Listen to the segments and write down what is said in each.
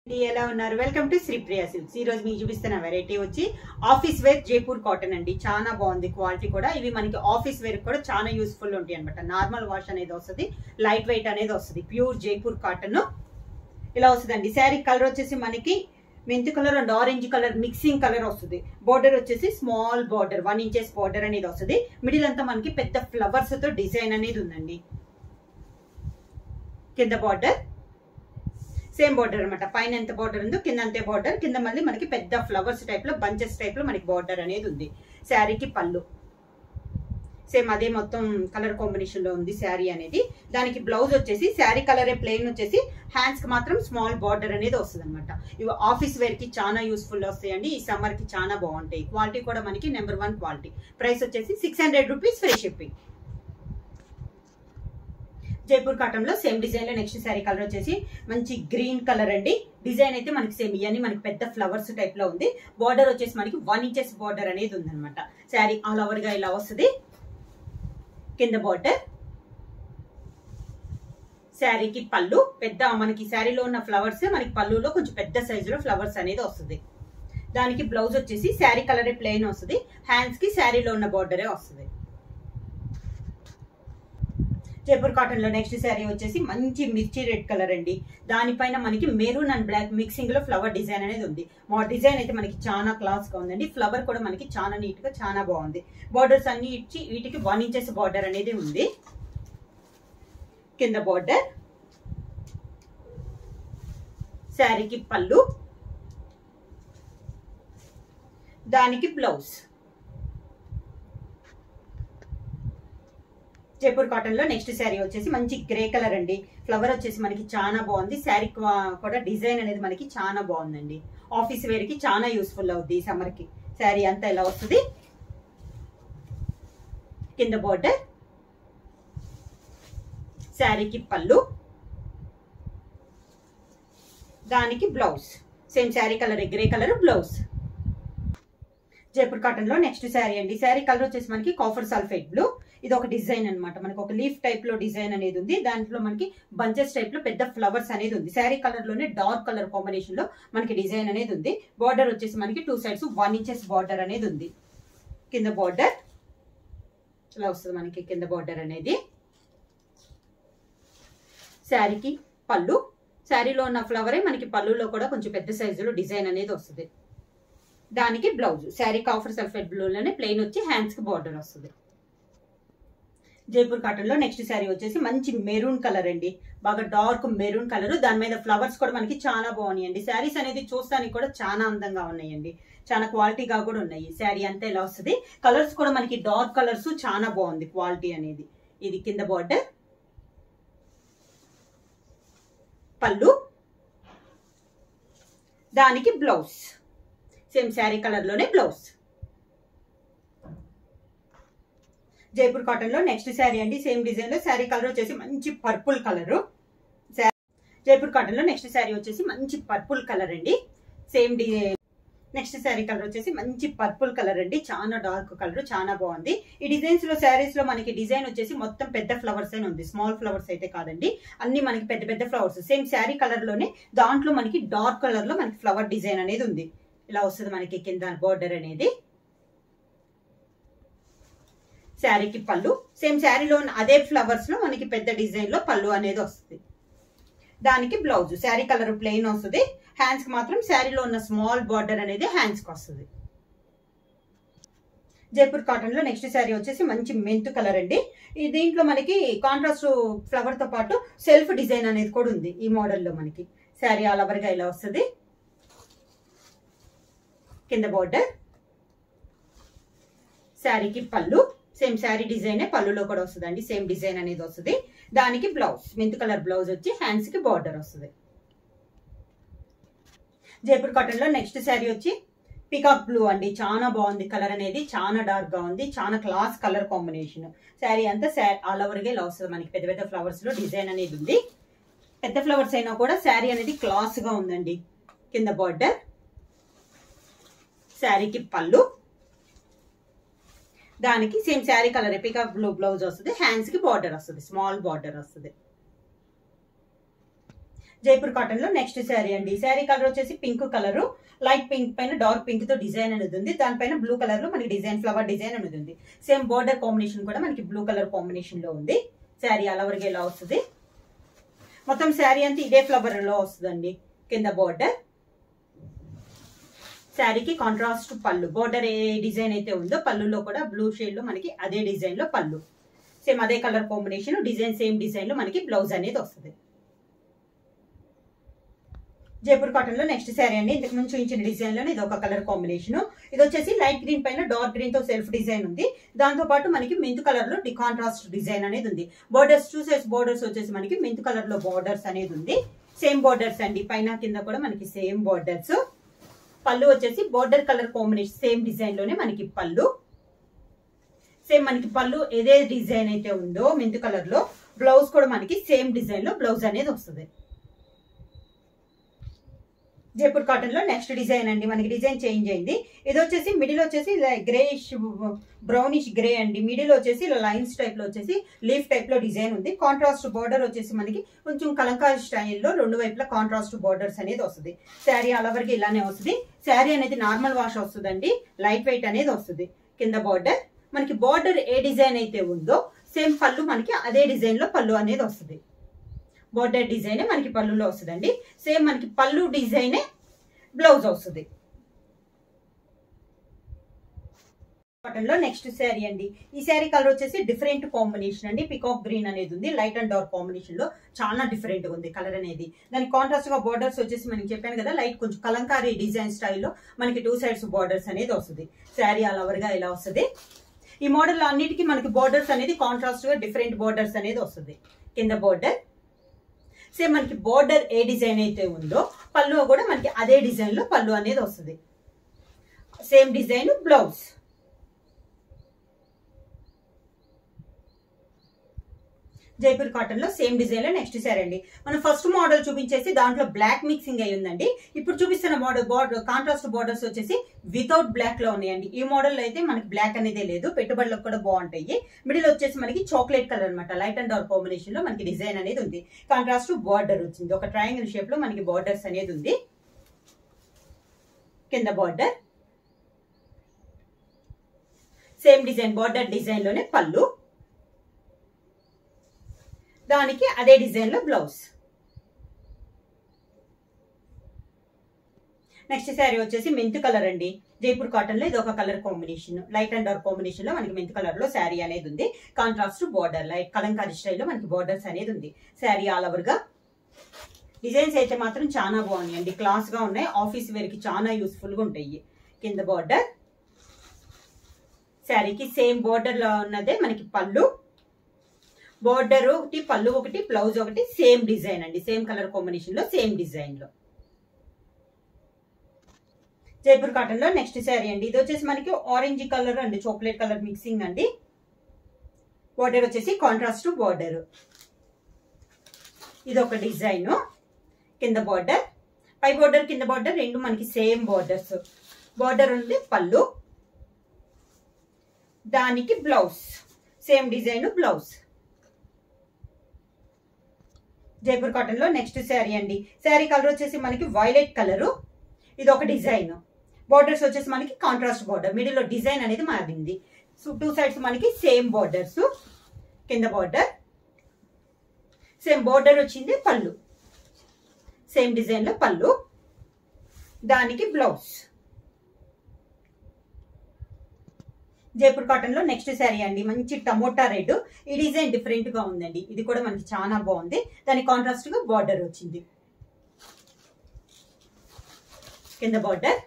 ఎలా ఉన్నారు? Welcome to Sripriya silks. ఈ రోజు మీకు చూపిస్తున్న వెరైటీ వచ్చి ఆఫీస్ వేర్ జైపూర్ కాటన్ అండి. చాలా బాగుంది క్వాలిటీ కూడా. ఇవి మనకి ఆఫీస్ వేర్ కూడా చాలా యూస్ఫుల్ ఉంటాయి అనమాట. నార్మల్ వాష్ అనేది వస్తుంది, లైట్ వెయిట్ అనేది వస్తుంది. ప్యూర్ జైపూర్ కాటన్ ఇలా వస్తుందండి. శారీ కలర్ వచ్చేసి మనకి మెంతి colour and orange colour mixing colour వస్తుంది. బోర్డర్ వచ్చేసి స్మాల్ బోర్డర్ 1 ఇంచెస్ బోర్డర్ అనేది వస్తుంది. మిడిల్ అంతా మనకి పెద్ద ఫ్లవర్స్ తో డిజైన్ అనేది ఉందండి. కింద బార్డర్ సేమ్ బార్డర్ అనమాట. పైన ఎంత బార్డర్ ఉందో కింద అంతే బార్డర్. కింద మళ్ళీ మనకి పెద్ద ఫ్లవర్స్ టైప్ లో బంచెస్ టైప్ లో మనకి బార్డర్ అనేది ఉంది. శారీకి పళ్ళు సేమ్ అదే మొత్తం కలర్ కాంబినేషన్ లో ఉంది శారీ అనేది. దానికి బ్లౌజ్ వచ్చేసి శారీ కలరే ప్లెయిన్ వచ్చేసి హ్యాండ్స్ కి మాత్రం స్మాల్ బార్డర్ అనేది వస్తుంది అనమాట. ఇవి ఆఫీస్ వేర్ కి చాలా యూస్ఫుల్ వస్తాయండి. ఈ సమ్మర్ కి చాలా బాగుంటాయి. క్వాలిటీ కూడా మనకి నెంబర్ 1 క్వాలిటీ. ప్రైస్ వచ్చేసి 600 rupees free shipping. Jaipur cotton లో సేమ్ డిజైన్ లో నెక్స్ట్ శారీ కలర్ వచ్చేసి మంచి గ్రీన్ కలర్ అండి. డిజైన్ అయితే మనకి సేమ్ ఇవన్నీ మనకి పెద్ద ఫ్లవర్స్ టైప్ లో ఉంది. బార్డర్ వచ్చేసి మనకి 1 ఇంచెస్ బార్డర్ అనేది ఉంది అనమాట. శారీ ఆల్ ఓవర్ గా ఇలా వస్తుంది. కింద బార్డర్, శారీకి పళ్ళు పెద్ద మనకి శారీలో ఉన్న ఫ్లవర్స్ మనకి పళ్ళులో కొంచెం పెద్ద సైజులో ఫ్లవర్స్ అనేది వస్తుంది. దానికి బ్లౌజ్ వచ్చేసి శారీ కలరే ప్లెయిన్ వస్తుంది. హ్యాండ్స్ కి శారీలో ఉన్న బార్డరే వస్తుంది. జైపూర్ కాటన్ లో నెక్స్ట్ శారీ వచ్చేసి మంచి మిర్చి రెడ్ కలర్ అండి. దానిపైన మనకి మెరూన్ అండ్ బ్లాక్ మిక్సింగ్ లో ఫ్లవర్ డిజైన్ అనేది ఉంది. మా డిజైన్ అయితే మనకి చాలా క్లాస్ గా ఉందండి. ఫ్లవర్ కూడా మనకి చాలా నీట్ గా చాలా బాగుంది. బార్డర్స్ అన్ని ఇచ్చి వీటికి 1 ఇంచెస్ బార్డర్ అనేది ఉంది. కింద బార్డర్, శారీకి పళ్ళు, దానికి బ్లౌజ్. జైపూర్ కాటన్ లో నెక్స్ట్ శారీ వచ్చేసి మంచి గ్రే కలర్ అండి. ఫ్లవర్ వచ్చేసి మనకి చాలా బాగుంది. శారీ కూడా డిజైన్ అనేది మనకి చాలా బాగుందండి. ఆఫీస్ వేర్ కి చాలా యూస్ఫుల్ అవుద్ది ఈ సమ్మర్ కి. శారీ అంతా ఇలా వస్తుంది. కింద బార్డర్, శారీకి పళ్ళు, దానికి blouse. Same sari colour grey colour blouse. Jaipur cotton లో నెక్స్ట్ శారీ అండి. శారీ కలర్ వచ్చేసి మనకి కాఫర్ సల్ఫేట్ బ్లూ. ఇది ఒక డిజైన్ అనమాట. మనకి ఒక లీఫ్ టైప్ లో డిజైన్ అనేది ఉంది. దాంట్లో మనకి బంచెస్ టైప్ లో పెద్ద ఫ్లవర్స్ అనేది ఉంది. శారీ కలర్ లోనే డార్క్ కలర్ కాంబినేషన్ లో మనకి డిజైన్ అనేది ఉంది. బార్డర్ వచ్చేసి మనకి 2 సైడ్స్ 1 ఇంచెస్ బార్డర్ అనేది ఉంది. కింద బార్డర్ ఇలా వస్తుంది మనకి. కింద బార్డర్ అనేది శారీకి పళ్ళు. శారీలో ఉన్న ఫ్లవరే మనకి పళ్ళులో కూడా కొంచెం పెద్ద సైజులో డిజైన్ అనేది వస్తుంది. దానికి blouse sari copper sulphate blue లోనే ప్లెయిన్ వచ్చి హ్యాండ్స్ కి బార్డర్ వస్తుంది. జైపూర్ కాటన్ లో నెక్స్ట్ శారీ వచ్చేసి మంచి మెరూన్ కలర్ అండి. బాగా డార్క్ మెరూన్ కలర్. దాని మీద ఫ్లవర్స్ కూడా మనకి చాలా బాగున్నాయండి. శారీస్ అనేది చూస్తానికి కూడా చాలా అందంగా ఉన్నాయండి. చాలా క్వాలిటీగా కూడా ఉన్నాయి. శారీ అంతా ఇలా వస్తుంది. కలర్స్ కూడా మనకి డార్క్ కలర్స్ చాలా బాగుంది క్వాలిటీ అనేది. ఇది కింద బార్డర్, పళ్ళు, దానికి బ్లౌజ్. సేమ్ శారీ కలర్ లోనే బ్లౌజ్. జైపూర్ కాటన్ లో నెక్స్ట్ శారీ అండి. సేమ్ డిజైన్ లో శారీ కలర్ వచ్చేసి మంచి పర్పుల్ కలర్. జైపూర్ కాటన్ లో నెక్స్ట్ శారీ వచ్చేసి మంచి పర్పుల్ కలర్ అండి. సేమ్ నెక్స్ట్ శారీ కలర్ వచ్చేసి మంచి పర్పుల్ కలర్ అండి. చాలా డార్క్ కలర్, చాలా బాగుంది. ఈ డిజైన్స్ లో శారీస్ లో మనకి డిజైన్ వచ్చేసి మొత్తం పెద్ద ఫ్లవర్స్ అని ఉంది. స్మాల్ ఫ్లవర్స్ అయితే కాదండి. అన్ని మనకి పెద్ద పెద్ద ఫ్లవర్స్. సేమ్ శారీ కలర్ లోనే దాంట్లో మనకి డార్క్ కలర్ లో మనకి ఫ్లవర్ డిజైన్ అనేది ఉంది. ఇలా వస్తుంది మనకి కింద బార్డర్ అనేది. శారీకి పళ్ళు. సేమ్ శారీలో అదే ఫ్లవర్స్ లో మనకి పెద్ద డిజైన్ లో పళ్ళు అనేది వస్తుంది. దానికి బ్లౌజ్. శారీ కలర్ ప్లెయిన్ వస్తుంది. హ్యాండ్స్ కి మాత్రం శారీలో ఉన్న స్మాల్ బార్డర్ అనేది హ్యాండ్స్ కి వస్తుంది. జైపూర్ కాటన్ లో నెక్స్ట్ శారీ వచ్చేసి మంచి మెంతు కలర్ అండి. ఈ దీంట్లో మనకి కాంట్రాస్ట్ ఫ్లవర్ తో పాటు సెల్ఫ్ డిజైన్ అనేది కూడా ఉంది. ఈ మోడల్ లో మనకి శారీ ఆల్ ఓవర్ గా ఇలా వస్తుంది. కింద బార్డర్, శారీకి పళ్ళు. సేమ్ శారీ డిజైన్ పళ్ళులో కూడా వస్తుంది అండి. సేమ్ డిజైన్ అనేది వస్తుంది. దానికి బ్లౌజ్ మెంతు కలర్ బ్లౌజ్ వచ్చి హ్యాండ్స్ కి బార్డర్ వస్తుంది. జైపూర్ కాటన్ లో నెక్స్ట్ శారీ వచ్చి పికాక్ బ్లూ అండి. చాలా బాగుంది కలర్ అనేది. చాలా డార్క్ గా ఉంది. చాలా క్లాస్ కలర్ కాంబినేషన్. శారీ అంతా ఆల్ ఓవర్ గా ఇలా వస్తుంది మనకి. పెద్ద పెద్ద ఫ్లవర్స్ లో డిజైన్ అనేది ఉంది. పెద్ద ఫ్లవర్స్ అయినా కూడా శారీ అనేది క్లాస్ గా ఉందండి. కింద బార్డర్, శారీకి పళ్ళు, దానికి same sari colour peacock blue blouse వస్తుంది. హ్యాండ్స్ కి బార్డర్ వస్తుంది. స్మాల్ బార్డర్ వస్తుంది. జైపూర్ కాటన్ లో నెక్స్ట్ శారీ అండి. శారీ కలర్ వచ్చేసి పింక్ కలర్, లైట్ పింక్ పైన డార్క్ పింక్ తో డిజైన్ అనేది ఉంది. దానిపైన బ్లూ కలర్ లో మనకి డిజైన్ ఫ్లవర్ డిజైన్ అనేది ఉంది. సేమ్ బోర్డర్ కాంబినేషన్ కూడా మనకి బ్లూ కలర్ కాంబినేషన్ లో ఉంది. శారీ అలా వరకు ఎలా వస్తుంది, మొత్తం శారీ అంతా ఇదే ఫ్లవర్ లో వస్తుందండి. కింద బోర్డర్, శారీకి కాంట్రాస్ట్ పళ్ళు, బోర్డర్ ఏ డిజైన్ అయితే ఉందో పళ్ళులో కూడా బ్లూ షేడ్ లో మనకి అదే డిజైన్ లో పళ్ళు, సేమ్ అదే colour combination, design same design లో మనకి బ్లౌజ్ అనేది వస్తుంది. జైపూర్ కాటన్ లో నెక్స్ట్ శారీ అండి. ఇంతకు ముందు చూపించిన డిజైన్ లోనే ఇది ఒక కలర్ కాంబినేషన్. ఇది వచ్చేసి లైట్ గ్రీన్ పైన డార్క్ గ్రీన్ తో సెల్ఫ్ డిజైన్ ఉంది. దాంతో పాటు మనకి మెంత్ కలర్ లో కాంట్రాస్ట్ డిజైన్ అనేది ఉంది. బోర్డర్స్ 2 సైడ్స్ బోర్డర్స్ వచ్చేసి మనకి మెంత్ కలర్ లో బోర్డర్స్ అనేది ఉంది. సేమ్ బోర్డర్స్ అండి, పైన కింద కూడా మనకి సేమ్ బోర్డర్స్. పళ్ళు వచ్చేసి border colour combination same design లోనే మనకి పళ్ళు, సేమ్ మనకి పళ్ళు ఏదే డిజైన్ అయితే ఉందో మెంత్ కలర్ లో, బ్లౌజ్ కూడా మనకి సేమ్ డిజైన్ లో బ్లౌజ్ అనేది వస్తుంది. జైపూర్ కాటన్ లో నెక్స్ట్ డిజైన్ అండి. మనకి డిజైన్ చేంజ్ అయింది. ఇది వచ్చేసి మిడిల్ వచ్చేసి గ్రేయిష్ బ్రౌనిష్ గ్రే అండి. మిడిల్ వచ్చేసి లైన్స్ టైప్ లో వచ్చేసి లీఫ్ టైప్ లో డిజైన్ ఉంది. కాంట్రాస్ట్ బోర్డర్ వచ్చేసి మనకి కొంచెం కలంకారీ స్టైల్లో రెండు వైపులా కాంట్రాస్ట్ బోర్డర్స్ అనేది వస్తుంది. శారీ అలా వరకు ఇలానే వస్తుంది. శారీ అనేది నార్మల్ వాష్ వస్తుందండి, లైట్ వెయిట్ అనేది వస్తుంది. కింద బోర్డర్ మనకి బోర్డర్ ఏ డిజైన్ అయితే ఉందో సేమ్ పళ్ళు మనకి అదే డిజైన్ లో పళ్ళు అనేది వస్తుంది. బోర్డర్ డిజైన్ మనకి పళ్ళులో వస్తుందండి. సేమ్ మనకి పళ్ళు డిజైనే బ్లౌజ్ వస్తుంది. కాటన్ లో నెక్స్ట్ శారీ అండి. ఈ శారీ కలర్ వచ్చేసి డిఫరెంట్ కాంబినేషన్ అండి. పికాక్ గ్రీన్ అనేది ఉంది. లైట్ అండ్ డార్క్ కాంబినేషన్ లో చాలా డిఫరెంట్ గా ఉంది కలర్ అనేది. దానికి కాంట్రాస్ట్ గా బోర్డర్స్ వచ్చేసి మనకి చెప్పాను కదా, లైట్ కొంచెం కలంకారీ డిజైన్ స్టైల్లో మనకి 2 సైడ్స్ బోర్డర్స్ అనేది వస్తుంది. శారీ ఆల్ ఓవర్ గా ఇలా వస్తుంది. ఈ మోడల్ అన్నిటికీ మనకి బోర్డర్స్ అనేది కాంట్రాస్ట్ గా డిఫరెంట్ బోర్డర్స్ అనేది వస్తుంది. కింద బోర్డర్ సేమ్ మనకి బోర్డర్ ఏ డిజైన్ అయితే ఉందో పళ్ళు కూడా మనకి అదే డిజైన్ లో పళ్ళు అనేది వస్తుంది. Same design blouse. Jaipur cotton లో సేమ్ డిజైన్ లో నెక్స్ట్ శారీ అండి. మనం ఫస్ట్ మోడల్ చూపించేసి దాంట్లో బ్లాక్ మిక్సింగ్ అయి ఉందండి. ఇప్పుడు చూపిస్తున్న మోడల్ కాంట్రాస్ట్ బోర్డర్స్ వచ్చేసి వితౌట్ బ్లాక్ లో ఉన్నాయండి. ఈ మోడల్ అయితే మనకి బ్లాక్ అనేది లేదు, పెట్టుబడులకు కూడా బాగుంటాయి. మిడిల్ వచ్చేసి మనకి చాక్లెట్ కలర్ అనమాట, లైట్ అండ్ డార్క్ కాంబినేషన్ లో మనకి డిజైన్ అనేది ఉంది. కాంట్రాస్ట్ బోర్డర్ వచ్చింది, ఒక ట్రయాంగిల్ షేప్ లో మనకి బోర్డర్స్ అనేది ఉంది. కింద border same design border design లోనే పళ్ళు, దానికి అదే డిజైన్ లో బ్లౌజ్. నెక్స్ట్ శారీ వచ్చేసి మెంత్ కలర్ అండి. జైపూర్ కాటన్ లో ఇది ఒక colour combination, light and dark combination లో మనకి మెంత్ కలర్ లో శారీ అనేది ఉంది. కాంట్రాస్ట్ బోర్డర్ లైట్ కలంకారీ స్టైల్లో మనకి బోర్డర్స్ అనేది ఉంది. శారీ ఆల్ ఓవర్ గా డిజైన్స్ అయితే మాత్రం చాలా బాగున్నాయండి, క్లాస్ గా ఉన్నాయి. ఆఫీస్ వేర్ కి చాలా యూస్ఫుల్ గా ఉంటాయి. కింద బోర్డర్, శారీకి సేమ్ బోర్డర్ లో ఉన్నదే మనకి పళ్ళు, బోర్డర్ ఒకటి పళ్ళు ఒకటి బ్లౌజ్ ఒకటి సేమ్ డిజైన్ అండి. సేమ్ కలర్ కాంబినేషన్ లో సేమ్ డిజైన్ లో. జైపూర్ కాటన్ లో నెక్స్ట్ శారీ అండి. ఇది వచ్చేసి మనకి ఆరెంజ్ కలర్ అండి, చాక్లెట్ కలర్ మిక్సింగ్ అండి. బోర్డర్ వచ్చేసి కాంట్రాస్ట్ బోర్డర్, ఇది ఒక డిజైన్. కింద బోర్డర్, పై బోర్డర్ కింద బోర్డర్ రెండు మనకి సేమ్ బోర్డర్స్. బోర్డర్ ఉంది పళ్ళు, దానికి blouse same design blouse. Jaipur cotton లో నెక్స్ట్ శారీ అండి. శారీ కలర్ వచ్చేసి మనకి వైలెట్ కలర్, ఇది ఒక డిజైన్. బోర్డర్స్ వచ్చేసి మనకి కాంట్రాస్ట్ బోర్డర్, మిడిల్ లో డిజైన్ అనేది మారింది. 2 సైడ్స్ మనకి సేమ్ బోర్డర్స్. కింద బోర్డర్ సేమ్ బోర్డర్ వచ్చింది, పళ్ళు సేమ్ డిజైన్ లో పళ్ళు, దానికి బ్లౌజ్. జైపూర్ కాటన్ లో నెక్స్ట్ శారీ అండి. మంచి టమోటా రెడ్, ఈ డిజైన్ డిఫరెంట్ గా ఉందండి. ఇది కూడా మనకి చాలా బాగుంది. దాని కాంట్రాస్ట్ గా బార్డర్ వచ్చింది. కింద బార్డర్,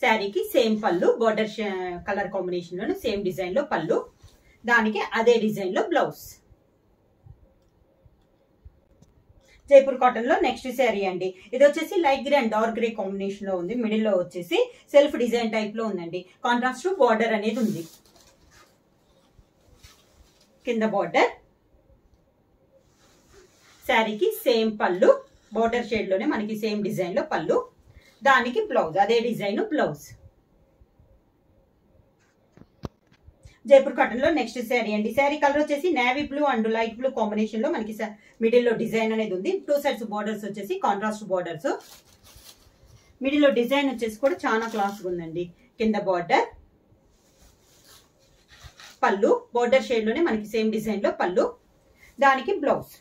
శారీకి సేమ్ పళ్ళు, బార్డర్ కలర్ కాంబినేషన్ లో సేమ్ డిజైన్ లో పళ్ళు, దానికి అదే డిజైన్ లో బ్లౌజ్. జైపూర్ కాటన్ లో నెక్స్ట్ శారీ అండి. ఇది వచ్చేసి light grey and dark grey combination లో ఉంది. మిడిల్ లో వచ్చేసి సెల్ఫ్ డిజైన్ టైప్ లో ఉందండి. కాంట్రాస్ట్ బార్డర్ అనేది ఉంది. కింద బార్డర్, శారీకి సేమ్ పళ్ళు, బార్డర్ షేడ్ లోనే మనకి సేమ్ డిజైన్ లో పళ్ళు, దానికి బ్లౌజ్ అదే డిజైన్ బ్లౌజ్. జైపూర్ కాటన్ లో నెక్స్ట్ శారీ అండి. శారీ కలర్ వచ్చేసి navy blue and light blue combination లో మనకి మిడిల్ లో డిజైన్ అనేది ఉంది. 2 సైడ్స్ బోర్డర్స్ వచ్చేసి కాంట్రాస్ట్ బోర్డర్స్. మిడిల్ లో డిజైన్ వచ్చేసి కూడా చాలా క్లాస్ ఉందండి. కింద బార్డర్, పళ్ళు బోర్డర్ షేడ్ లోనే మనకి సేమ్ డిజైన్ లో పళ్ళు, దానికి బ్లౌజ్.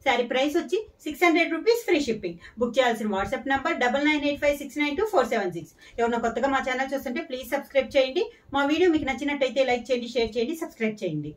శారీ ప్రైస్ వచ్చి 600 రూపీస్, ఫ్రీ షిప్పింగ్. బుక్ చేయాల్సిన వాట్సాప్ నంబర్ 9985692476. ఎవరైనా కొత్తగా మా ఛానల్ చూస్తుంటే ప్లీజ్ సబ్స్క్రైబ్ చేయండి. మా వీడియో మీకు నచ్చినట్టయితే లైక్ చేయండి, షేర్ చేయండి, సబ్స్క్రైబ్ చేయండి.